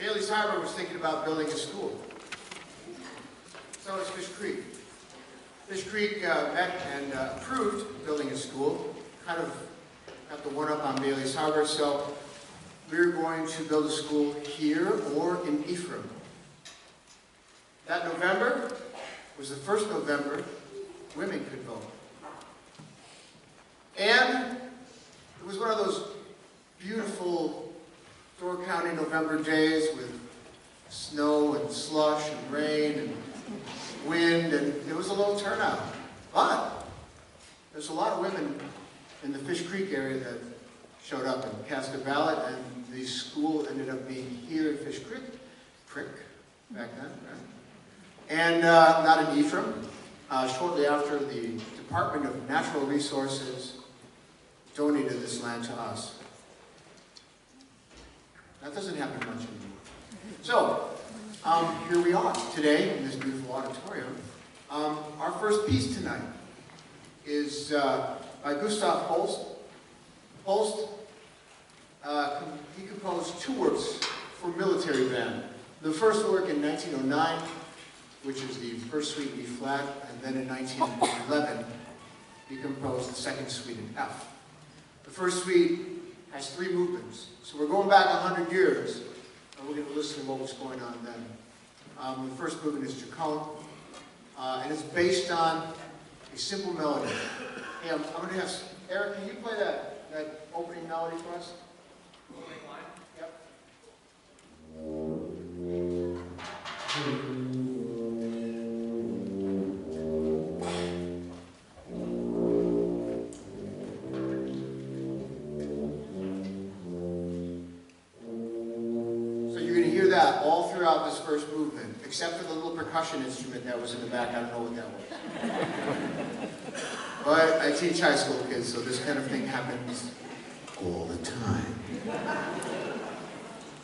Bailey's Harbor was thinking about building a school. So is Fish Creek. Fish Creek met and approved building a school, kind of got the one up on Bailey's Harbor, so we're going to build a school here or in Ephraim. That November was the first November women could vote. And it was one of those beautiful Door County November days with snow and slush and rain and wind, and it was a low turnout. But there's a lot of women in the Fish Creek area that showed up and cast a ballot, and the school ended up being here in Fish Creek, back then, right? And not in Ephraim. Shortly after, the Department of Natural Resources donated this land to us. That doesn't happen much anymore. So, here we are today in this beautiful auditorium. Our first piece tonight is by Gustav Holst. Holst, he composed two works for military band. The first work in 1909, which is the first suite in E flat, and then in 1911, he composed the second suite in F. The first suite has 3 movements. So we're going back 100 years, and we're going to listen to what was going on then. The first movement is Jacone, and it's based on a simple melody. Hey, I'm going to ask, Eric, can you play that opening melody for us? Opening line? Yep. All throughout this first movement, except for the little percussion instrument that was in the back. I don't know what that was. But I teach high school kids, so this kind of thing happens all the time.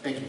Thank you.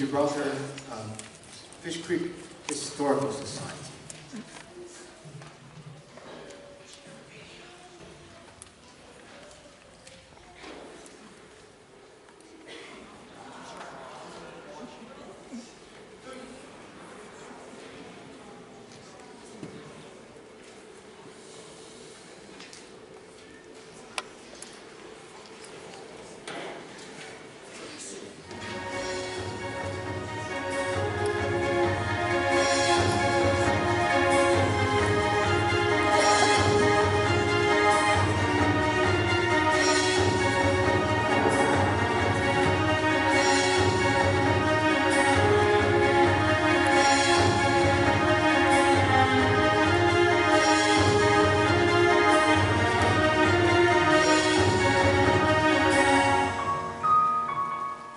Gibraltar Fish Creek Historical Society.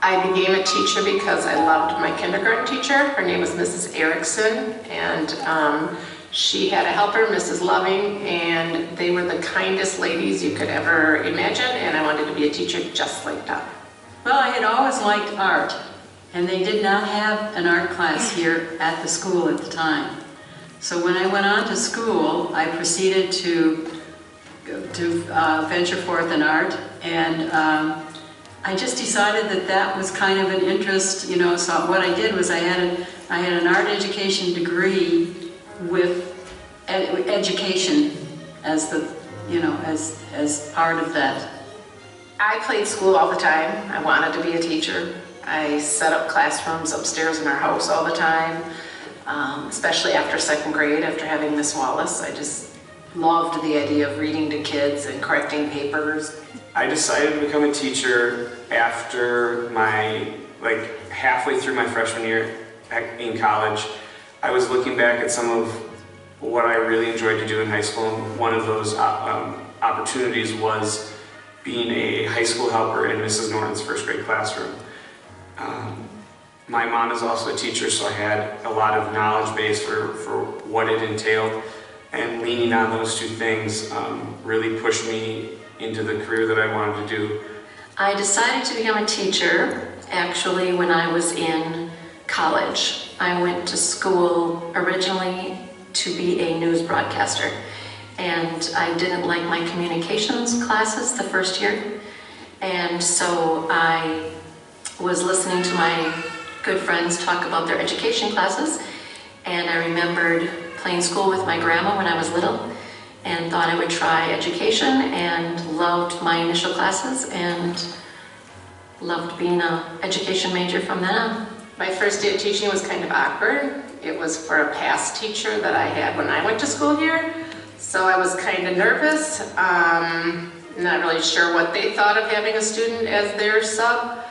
I became a teacher because I loved my kindergarten teacher. Her name was Mrs. Erickson, and she had a helper, Mrs. Loving, and they were the kindest ladies you could ever imagine, and I wanted to be a teacher just like that. Well, I had always liked art, and they did not have an art class here at the school at the time. So when I went on to school, I proceeded to venture forth in art, and I just decided that that was kind of an interest, you know. So what I did was I had an art education degree with education as the, you know, as part of that. I played school all the time. I wanted to be a teacher. I set up classrooms upstairs in our house all the time, especially after second grade, after having Miss Wallace. I just loved the idea of reading to kids and correcting papers. I decided to become a teacher after halfway through my freshman year in college. I was looking back at some of what I really enjoyed to do in high school, and one of those opportunities was being a high school helper in Mrs. Norton's first grade classroom. My mom is also a teacher, so I had a lot of knowledge base for what it entailed, and leaning on those two things really pushed me into the career that I wanted to do. I decided to become a teacher actually when I was in college. I went to school originally to be a news broadcaster, and I didn't like my communications classes the first year, and so I was listening to my good friends talk about their education classes, and I remembered playing school with my grandma when I was little and thought I would try education, and loved my initial classes and loved being an education major from then on. My first day of teaching was kind of awkward. It was for a past teacher that I had when I went to school here, so I was kind of nervous, not really sure what they thought of having a student as their sub.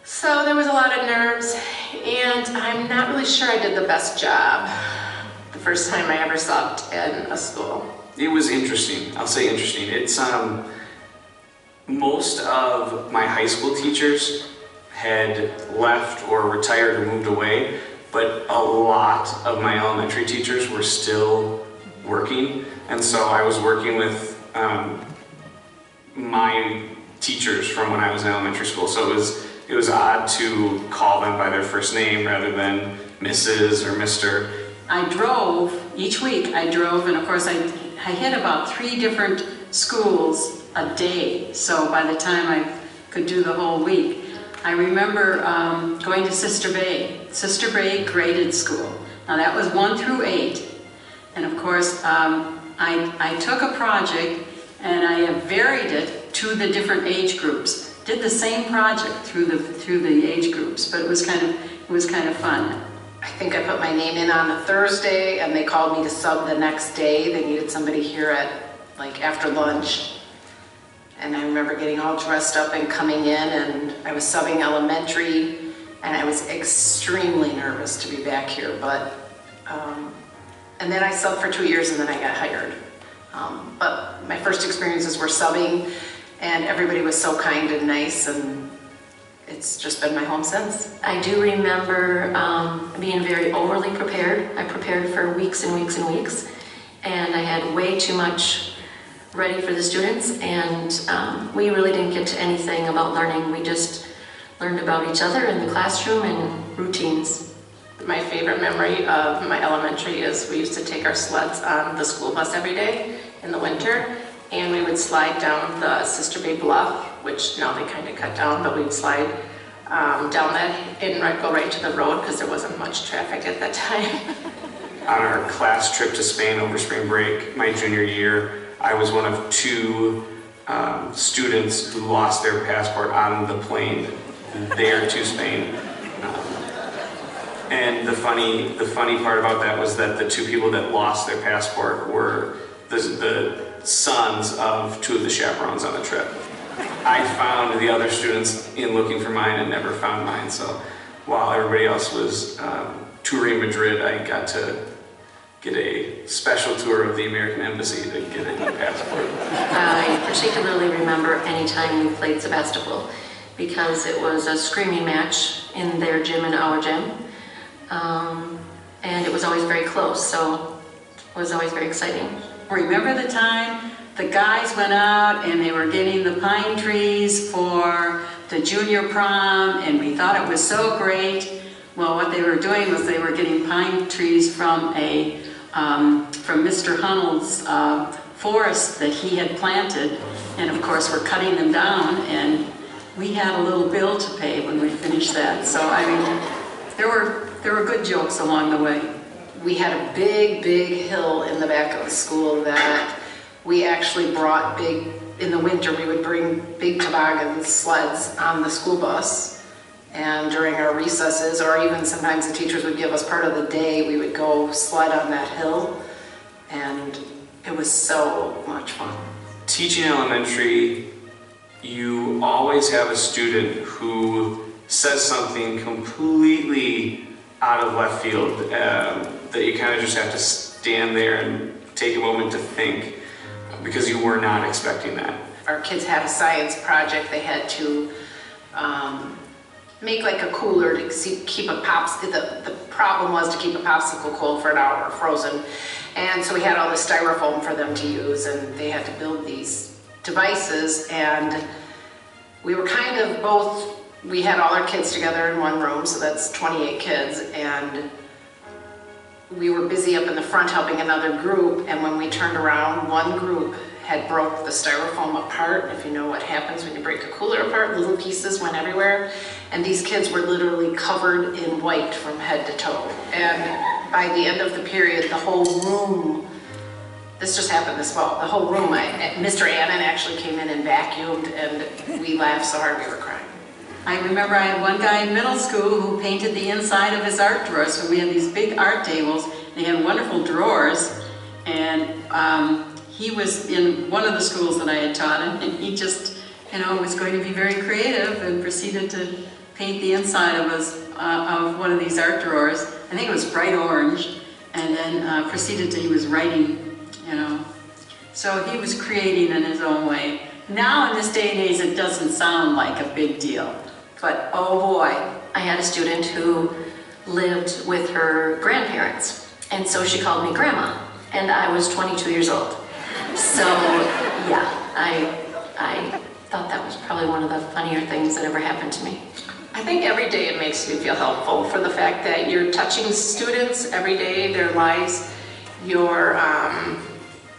So there was a lot of nerves, and I'm not really sure I did the best job the first time I ever subbed in a school. It was interesting. I'll say interesting. It's most of my high school teachers had left or retired or moved away, but a lot of my elementary teachers were still working, and so I was working with my teachers from when I was in elementary school. So it was odd to call them by their first name rather than Mrs. or Mr. I drove, each week I drove, and of course I hit about 3 different schools a day, so by the time I could do the whole week. I remember going to Sister Bay graded school. Now that was 1 through 8, and of course I took a project and I varied it to the different age groups. Did the same project through the age groups, but it was kind of fun. I think I put my name in on a Thursday, and they called me to sub the next day. They needed somebody here at after lunch. And I remember getting all dressed up and coming in, and I was subbing elementary, and I was extremely nervous to be back here. But and then I subbed for 2 years, and then I got hired. But my first experiences were subbing, and everybody was so kind and nice, and it's just been my home since. I do remember being very overly prepared. I prepared for weeks and weeks and weeks, and I had way too much ready for the students, and we really didn't get to anything about learning. We just learned about each other in the classroom and routines. My favorite memory of my elementary is we used to take our sleds on the school bus every day in the winter, and we would slide down the Sister Bay Bluff, which now they kind of cut down, but we'd slide down that and go right to the road because there wasn't much traffic at that time. On our class trip to Spain over spring break, my junior year, I was one of 2 students who lost their passport on the plane there to Spain. And the funny part about that was that the 2 people that lost their passport were the sons of 2 of the chaperones on the trip. I found the other students in looking for mine and never found mine, so while everybody else was touring Madrid, I got to get a special tour of the American Embassy to get a new passport. I particularly remember any time we played Sebastopol because it was a screaming match in their gym and our gym. And it was always very close, so it was always very exciting. Remember the time the guys went out and they were getting the pine trees for the junior prom, and we thought it was so great. Well, what they were doing was they were getting pine trees from Mr. Hunnell's forest that he had planted, and of course we're cutting them down, and we had a little bill to pay when we finished that. So I mean, there were good jokes along the way. We had a big hill in the back of the school that we actually brought in the winter we would bring big toboggan sleds on the school bus, and during our recesses, or even sometimes the teachers would give us part of the day, we would go sled on that hill, and it was so much fun. Teaching elementary, you always have a student who says something completely out of left field that you kind of just have to stand there and take a moment to think because you were not expecting that. Our kids had a science project. They had to make like a cooler to keep a the problem was to keep a popsicle cold for an hour, frozen. And so we had all this styrofoam for them to use, and they had to build these devices, and we were kind of both, we had all our kids together in one room, so that's 28 kids, and we were busy up in the front helping another group, and when we turned around, one group had broke the styrofoam apart. If you know what happens when you break a cooler apart, little pieces went everywhere, and these kids were literally covered in white from head to toe. And by the end of the period, the whole room, this just happened this fall, the whole room, Mr. Annan actually came in and vacuumed, and we laughed so hard we were crying. I remember I had one guy in middle school who painted the inside of his art drawers. So we had these big art tables. They had wonderful drawers, and he was in one of the schools that I had taught him, and he just, was going to be very creative and proceeded to paint the inside of one of these art drawers. I think it was bright orange, and then he was writing, So he was creating in his own way. Now in this day and age, it doesn't sound like a big deal. But oh boy, I had a student who lived with her grandparents, and so she called me Grandma, and I was 22 years old. So yeah, I thought that was probably one of the funnier things that ever happened to me. I think every day it makes you feel helpful for the fact that you're touching students every day, their lives. You're,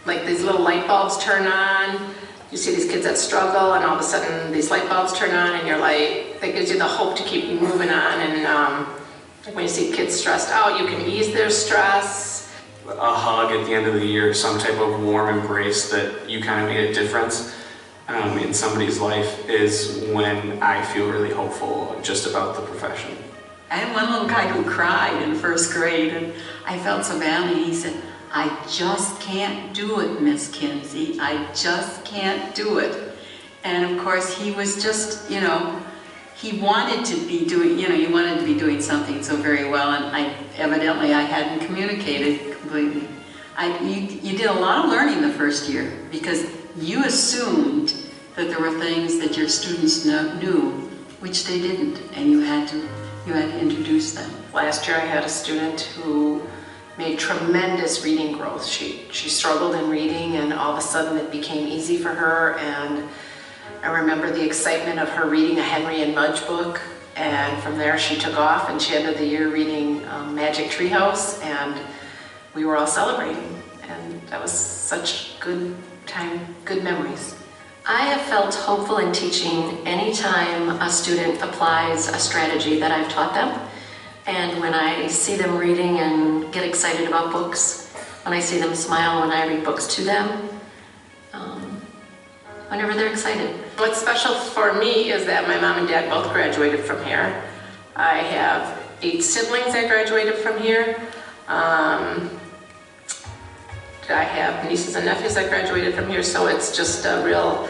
like these little light bulbs turn on. You see these kids that struggle, and all of a sudden these light bulbs turn on, and you're like, that gives you the hope to keep moving on. And when you see kids stressed out, you can ease their stress. A hug at the end of the year, some type of warm embrace that you kind of made a difference in somebody's life is when I feel really hopeful just about the profession. I had one little guy who cried in first grade, and I felt so bad, and he said, "I just can't do it, Miss Kinsey. I just can't do it." And of course, he was just, he wanted to be doing something so very well, and I hadn't communicated completely. You did a lot of learning the first year because you assumed that there were things that your students knew, which they didn't, and you had to introduce them. Last year I had a student who made tremendous reading growth. She struggled in reading, and all of a sudden it became easy for her, and I remember the excitement of her reading a Henry and Mudge book, and from there she took off and she ended the year reading Magic Treehouse, and we were all celebrating, and that was such good time, good memories. I have felt hopeful in teaching anytime a student applies a strategy that I've taught them. And when I see them reading and get excited about books, when I see them smile when I read books to them, whenever they're excited. What's special for me is that my mom and dad both graduated from here. I have 8 siblings that graduated from here. I have nieces and nephews that graduated from here, so it's just a real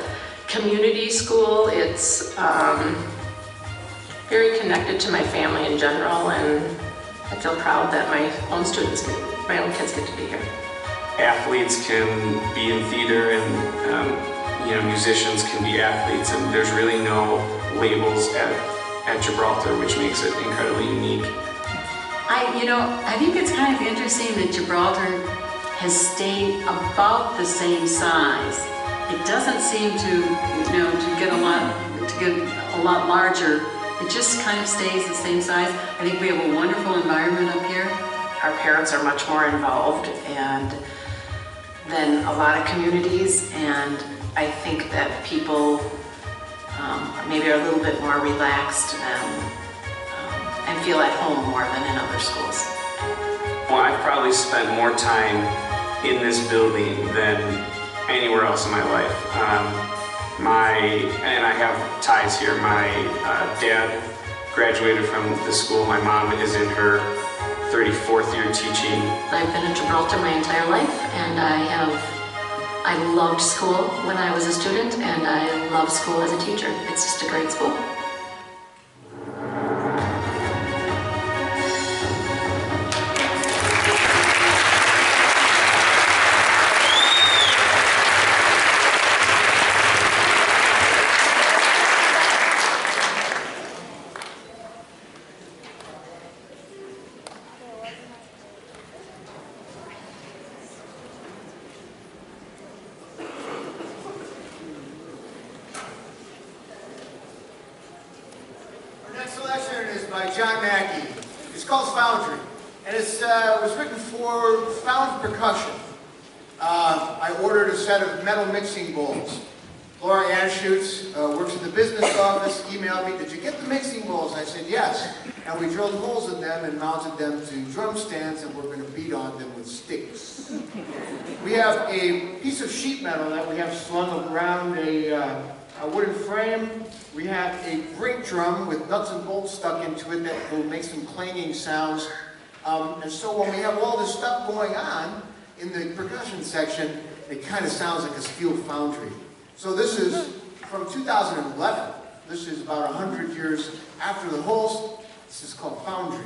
community school. It's very connected to my family in general, and I feel proud that my own students, my own kids get to be here. Athletes can be in theater, and musicians can be athletes, and there's really no labels at Gibraltar, which makes it incredibly unique. I think it's kind of interesting that Gibraltar has stayed about the same size. It doesn't seem to get a lot larger. It just kind of stays the same size. I think we have a wonderful environment up here. Our parents are much more involved than a lot of communities, and I think that people maybe are a little bit more relaxed and feel at home more than in other schools. Well, I've probably spent more time in this building than anywhere else in my life. And I have ties here. My dad graduated from the school. My mom is in her 34th year teaching. I've been in Gibraltar my entire life, and I loved school when I was a student, and I love school as a teacher. It's just a great school. By John Mackey. It's called Foundry, and it was written for found percussion. I ordered a set of metal mixing bowls. Laura Anschutz works in the business office, emailed me, "Did you get the mixing bowls?" I said, "Yes." And we drilled holes in them and mounted them to drum stands, and we're going to beat on them with sticks. We have a piece of sheet metal that we have slung around a wooden frame. We have a brake drum with nuts and bolts stuck into it that will make some clanging sounds. And so when we have all this stuff going on in the percussion section, it kind of sounds like a steel foundry. So this is from 2011. This is about 100 years after the holes. This is called Foundry.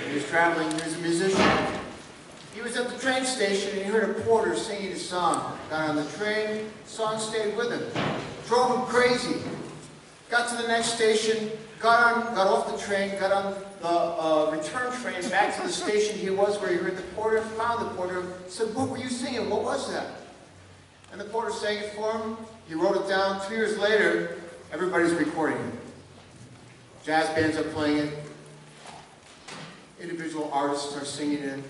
He was traveling, he was a musician. He was at the train station and he heard a porter singing a song. Got on the train, the song stayed with him. Drove him crazy. Got to the next station, got off the train, got on the return train back to the station he was where he heard the porter, found the porter, said, "What were you singing? What was that?" And the porter sang it for him. He wrote it down. 2 years later, everybody's recording it. Jazz bands are playing it. Individual artists are singing it. And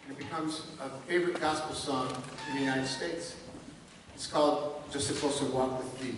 it becomes a favorite gospel song in the United States. It's called Just a Closer Walk with Thee.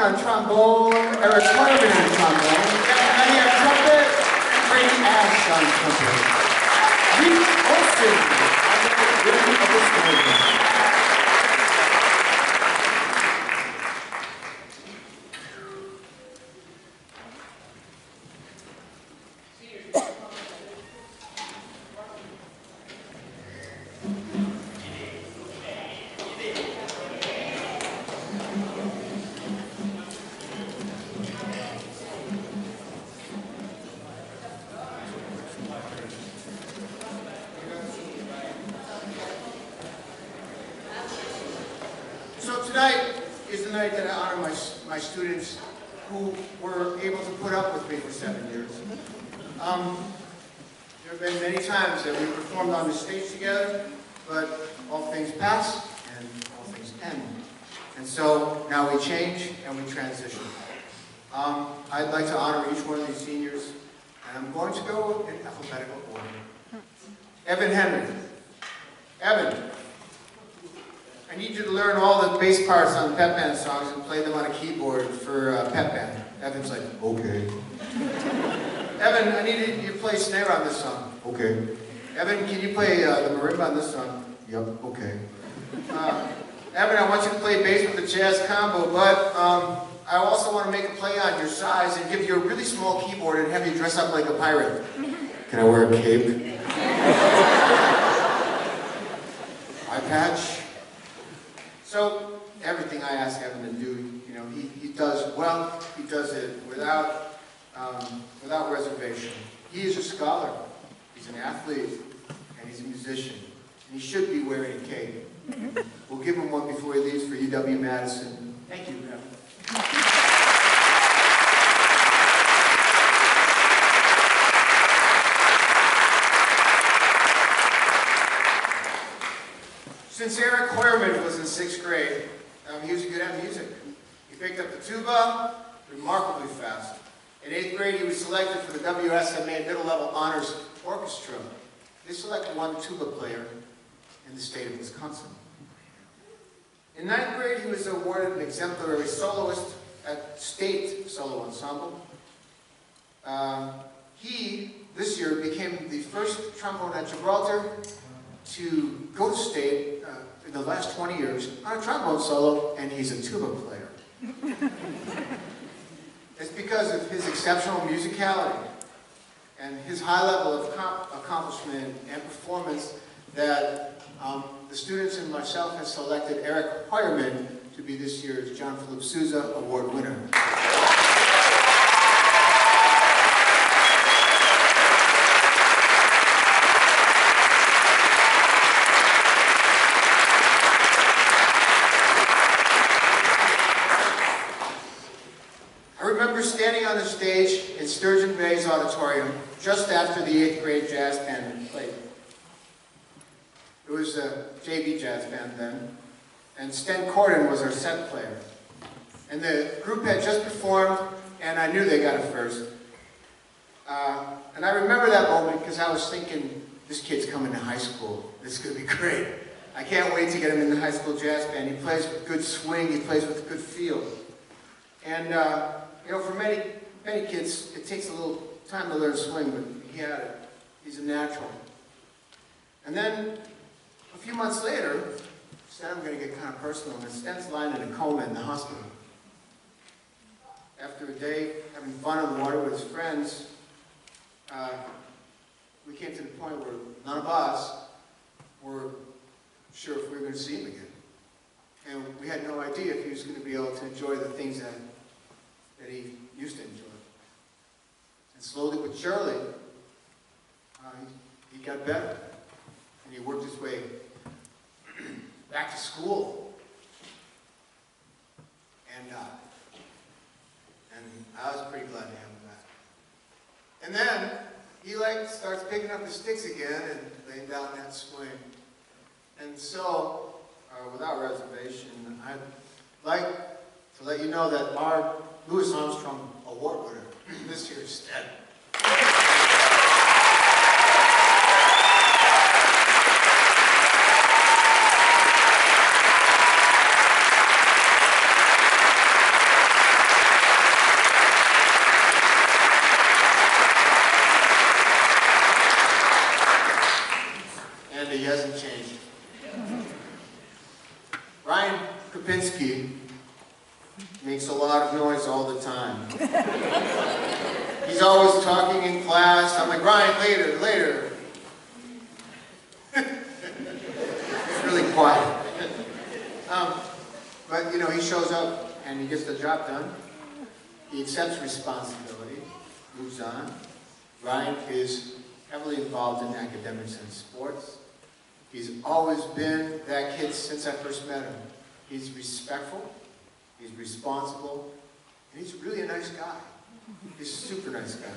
on trombone, Eric Corbin on trombone, Jeff Penny on trumpet, and Brady Ash on trumpet. Reed Olson on the rhythm of the story. tonight is the night that I honor my students who were able to put up with me for 7 years. There have been many times that we performed on the stage together, but all things pass and all things end. And so now we change and we transition. I'd like to honor each one of these seniors, and I'm going to go in alphabetical order. Evan Henry. Evan, I need you to learn all the bass parts on the pep band songs and play them on a keyboard for pep band. Evan's like, okay. Evan, I need you to play snare on this song. Okay. Evan, can you play the marimba on this song? Yep, okay. Evan, I want you to play bass with the jazz combo, but I also want to make a play on your size and give you a really small keyboard and have you dress up like a pirate. Can I wear a cape? Eye patch? So, everything I ask Evan to do, you know, he does well. He does it without reservation. He is a scholar. He's an athlete, and he's a musician. And he should be wearing a cape. We'll give him one before he leaves for UW-Madison. Thank you, Evan. Since Eric Hoyerman was in 6th grade, he was good at music. He picked up the tuba remarkably fast. In 8th grade, he was selected for the WSMA Middle Level Honors Orchestra. They selected one tuba player in the state of Wisconsin. In 9th grade, he was awarded an exemplary soloist at State Solo Ensemble. He, this year, became the first trombone at Gibraltar to go to state in the last 20 years on a trombone solo, and he's a tuba player. It's because of his exceptional musicality and his high level of accomplishment and performance that the students and myself have selected Eric Hoyerman to be this year's John Philip Sousa Award winner. Standing on the stage in Sturgeon Bay's auditorium just after the 8th grade jazz band played. It was a JV jazz band then, and Sten Corden was our set player. And the group had just performed, and I knew they got it first. And I remember that moment because I was thinking, this kid's coming to high school. This is going to be great. I can't wait to get him in the high school jazz band. He plays with good swing. He plays with good feel. And you know, for many kids, it takes a little time to learn swing, but he had it. He's a natural. And then, a few months later, Stan, I'm going to get kind of personal, and Stan's lying in a coma in the hospital. After a day having fun on the water with his friends, we came to the point where none of us were sure if we were going to see him again. And we had no idea if he was going to be able to enjoy the things that he used to enjoy. And slowly but surely, he got better. And he worked his way back to school. And I was pretty glad to have him back. And then, he starts picking up the sticks again and laying down that swing. And so, without reservation, I'd like to let you know that our Louis Armstrong Award winner this year is Stan. And he hasn't changed. Ryan Krupinski makes a lot of noise all the time. He's always talking in class. I'm like, Ryan, later. He's really quiet. But, you know, he shows up and he gets the job done. He accepts responsibility, moves on. Ryan is heavily involved in academics and sports. He's always been that kid since I first met him. He's respectful, he's responsible, and he's really a nice guy. He's a super nice guy.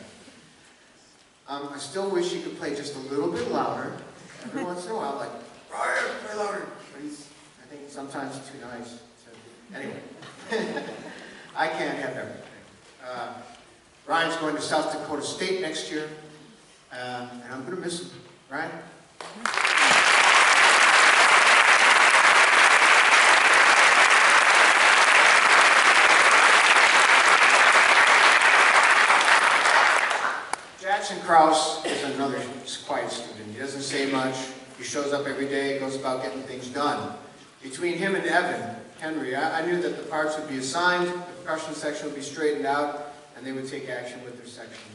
I still wish he could play just a little bit louder. Every once in a while, like, Ryan, play louder. But I think sometimes too nice. So, anyway, I can't have everything. Ryan's going to South Dakota State next year, and I'm going to miss him. Ryan? Jackson Krause is another quiet student. He doesn't say much. He shows up every day, goes about getting things done. Between him and Evan Henry, I knew that the parts would be assigned, the percussion section would be straightened out, and they would take action with their section.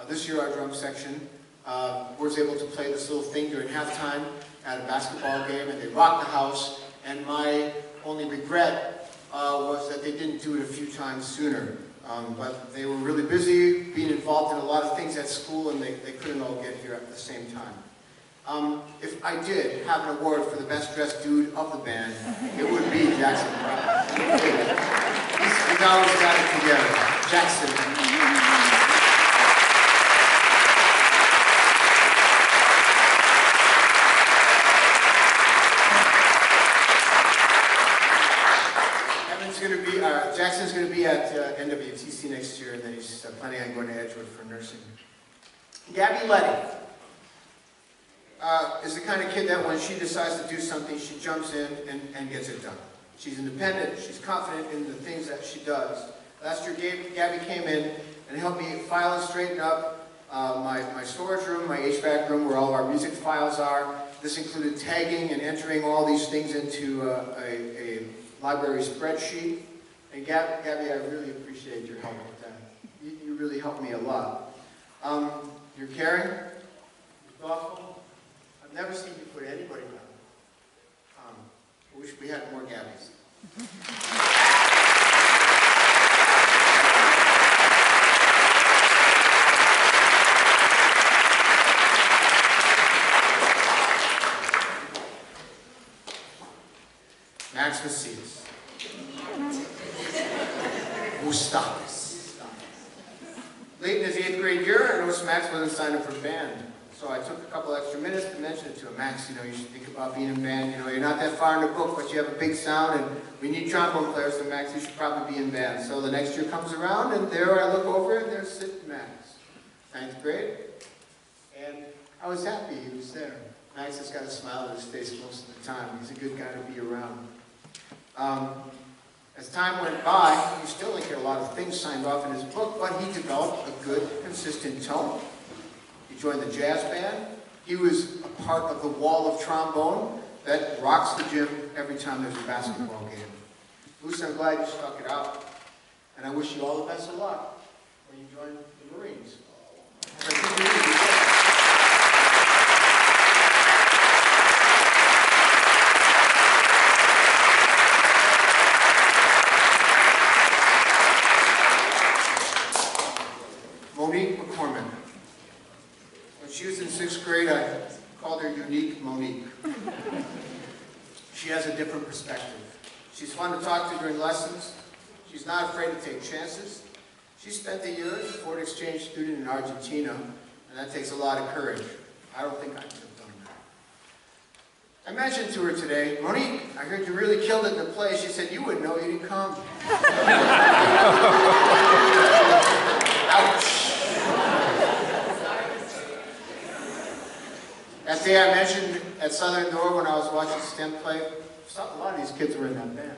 This year, our drum section was able to play this little thing during halftime at a basketball game, and they rocked the house. And my only regret was that they didn't do it a few times sooner. But they were really busy, being involved in a lot of things at school, and they couldn't all get here at the same time. If I did have an award for the best dressed dude of the band, it would be Jackson Krause. He's always got it together. Jackson. Jackson's going to be at NWTC next year, and then he's planning on going to Edgewood for nursing. Gabby Letty is the kind of kid that when she decides to do something, she jumps in and gets it done. She's independent, she's confident in the things that she does. Last year, Gabby came in and helped me file and straighten up my storage room, my HVAC room, where all of our music files are. This included tagging and entering all these things into a library spreadsheet. And Gabby, I really appreciate your help with that. You really helped me a lot. You're caring, you're thoughtful. I've never seen you put anybody down. I wish we had more Gabbies. Max Macias. Late in his 8th grade year, I noticed Max wasn't signed up for band. So I took a couple extra minutes to mention it to him. Max, you should think about being in band. You're not that far in the book, but you have a big sound, and we need trombone players, so Max, you should probably be in band. So the next year comes around, and there I look over, and there's sitting Max. 9th grade. And I was happy he was there. Max has got a smile on his face most of the time. He's a good guy to be around. As time went by, he still didn't get a lot of things signed off in his book, but he developed a good, consistent tone. He joined the jazz band. He was a part of the wall of trombone that rocks the gym every time there's a basketball game. Luce, I'm glad you stuck it out, and I wish you all the best of luck when you join the Marines. McCormick. When she was in 6th grade, I called her Unique Monique. She has a different perspective. She's fun to talk to during lessons. She's not afraid to take chances. She spent a year as a foreign exchange student in Argentina, and that takes a lot of courage. I don't think I could have done that. I mentioned to her today, Monique, I heard you really killed it in the play. She said, you wouldn't know, you didn't come. Ouch. That day I mentioned at Southern Door when I was watching STEM play, a lot of these kids were in that band.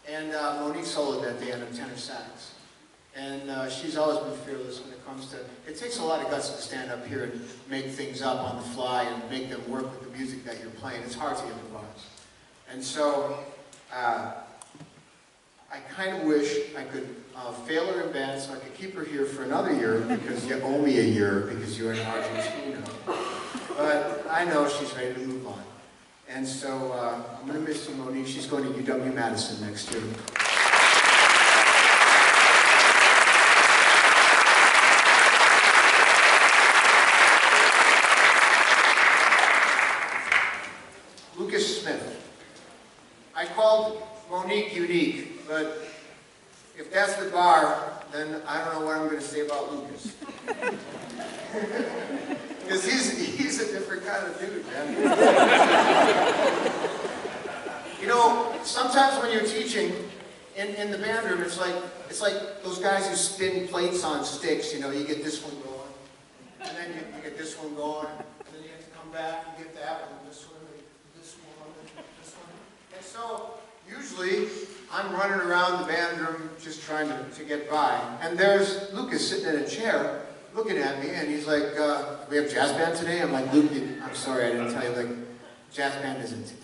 And Monique soloed that day on a tenor sax. And she's always been fearless when it comes to, it takes a lot of guts to stand up here and make things up on the fly and make them work with the music that you're playing. It's hard to improvise. And so, I kind of wish I could fail her in band so I could keep her here for another year because you owe me a year because you're in Argentina. But I know she's ready to move on. And so I'm going to miss you, Monique. She's going to UW-Madison next year. Lucas Smith. I called that's the bar, then I don't know what I'm going to say about Lucas. Because he's a different kind of dude, man. You know, sometimes when you're teaching in the band room, it's like those guys who spin plates on sticks. You know, you get this one going, and then you get this one going, and then you have to come back and get that one, this one, this one, this one. And so usually I'm running around the band room just trying to get by. And there's Lucas sitting in a chair looking at me, and he's like, we have jazz band today? I'm like, Luke, I'm sorry, I didn't tell you, like, jazz band isn't today.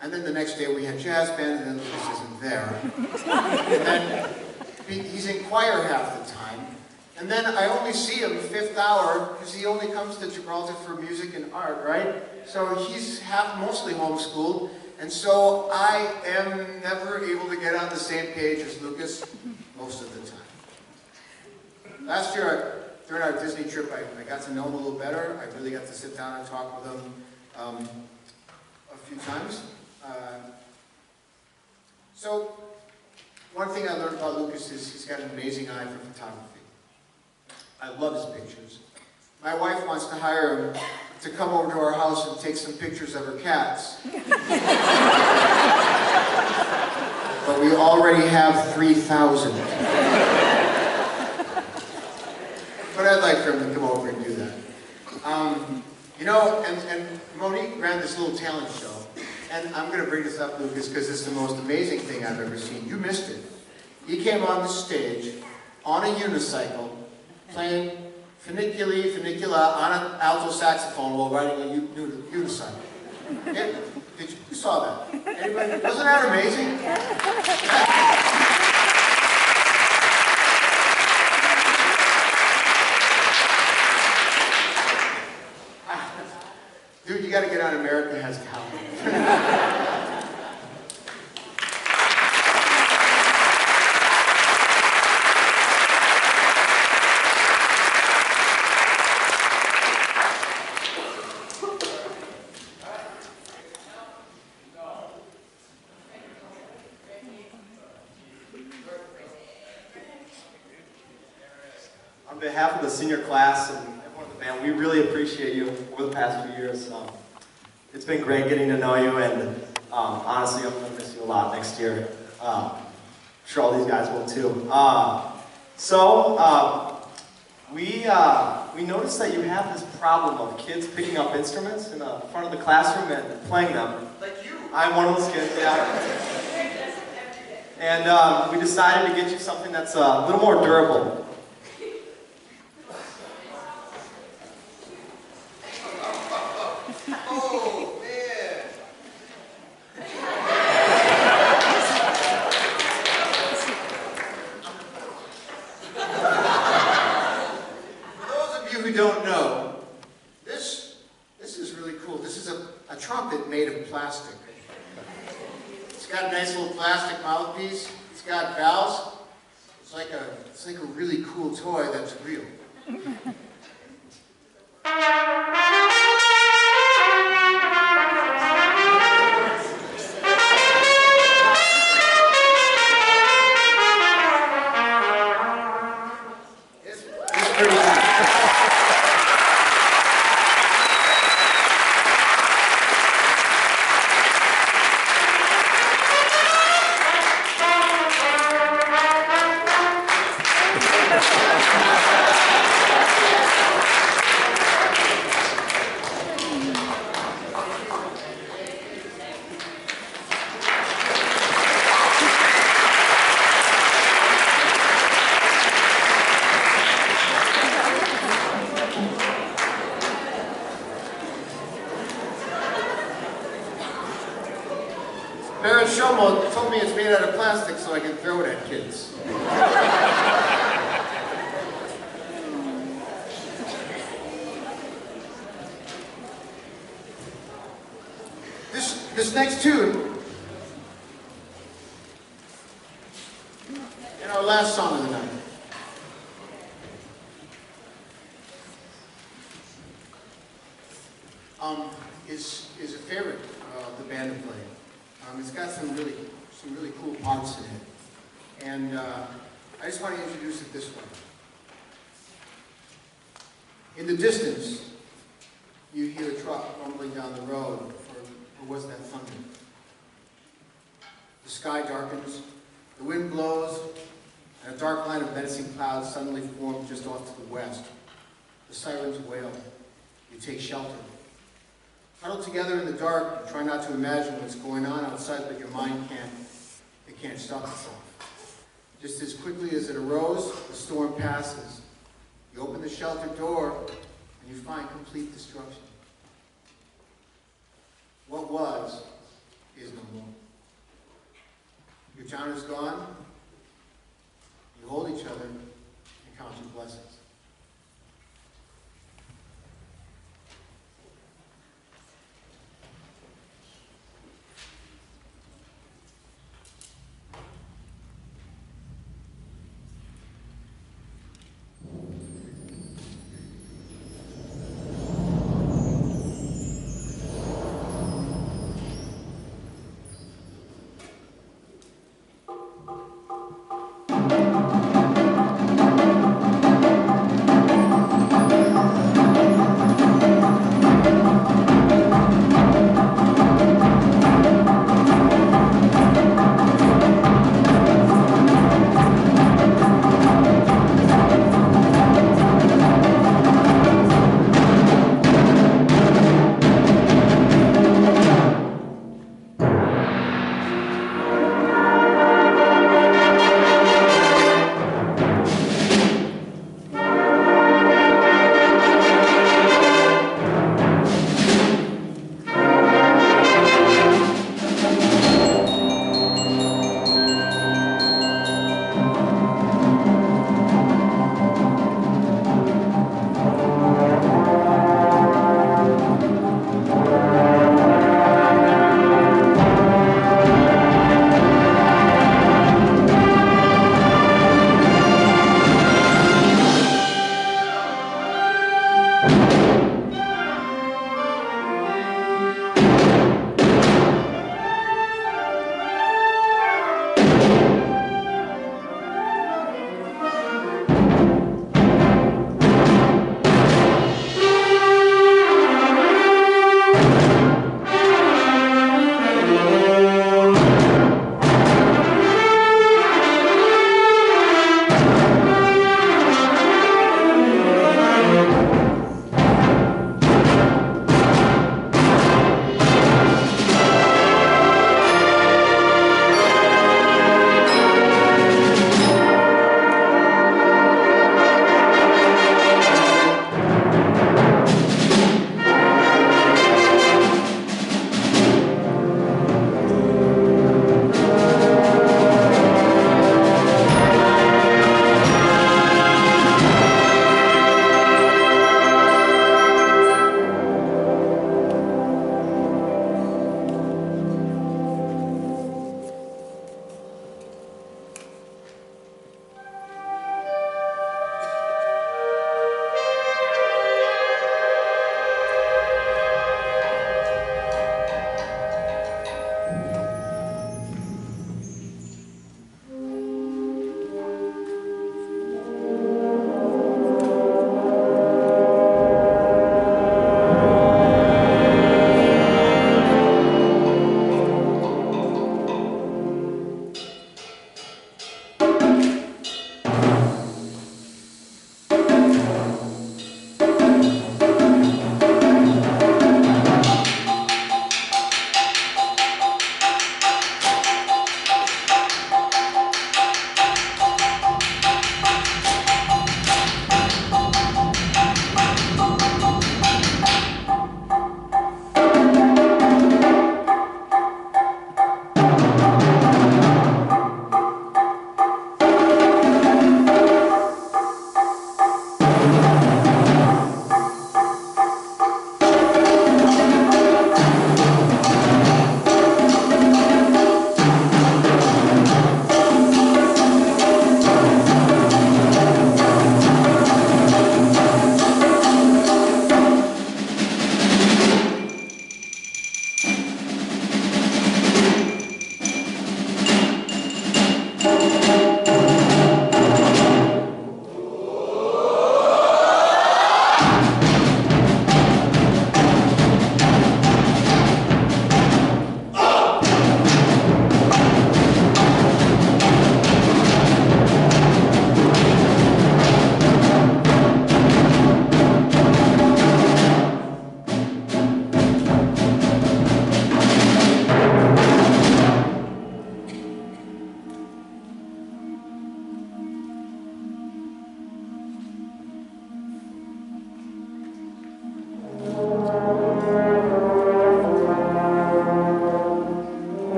And then the next day we had jazz band, and then Lucas isn't there. And then he's in choir half the time. And then I only see him fifth hour, because he only comes to Gibraltar for music and art, right? So he's mostly homeschooled. And so I am never able to get on the same page as Lucas most of the time. Last year, during our Disney trip, I got to know him a little better. I really got to sit down and talk with him a few times. So one thing I learned about Lucas is he's got an amazing eye for photography. I love his pictures. My wife wants to hire him to come over to our house and take some pictures of her cats. But we already have 3,000. But I'd like for him to come over and do that. You know, and Monique ran this little talent show. And I'm going to bring this up, Lucas, because it's the most amazing thing I've ever seen. You missed it. He came on the stage on a unicycle, playing funicula on an alto saxophone while riding a unicycle. Yeah, you saw that? Anybody? Wasn't that amazing? Dude, you got to get on America Has Talent. On behalf of the senior class and everyone in the band, we really appreciate you over the past few years. It's been great getting to know you, and honestly, I'm going to miss you a lot next year. I'm sure all these guys will too. We noticed that you have this problem of kids picking up instruments in the front of the classroom and playing them. Like you. I'm one of those kids, yeah. And we decided to get you something that's a little more durable. Oh, man. For those of you who don't know, this is really cool. This is a trumpet made of plastic. It's got a nice little plastic mouthpiece. It's got valves. It's like a really cool toy that's real. It's pretty cool. Baron Shomo told me it's made out of plastic so I can throw it at kids. This next tune, and our last song of the night, is a favorite of the band to play. It's got some really cool parts in it. And I just want to introduce it this way. In the distance, you hear a truck rumbling down the road, or was that thunder? The sky darkens, the wind blows, and a dark line of menacing clouds suddenly forms just off to the west. The sirens wail. You take shelter. Huddled together in the dark, you try not to imagine what's going on outside, but your mind can't stop itself. Just as quickly as it arose, the storm passes. You open the shelter door, and you find complete destruction. What was is no more. Your town is gone. You hold each other and count your blessings.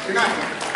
You're not here.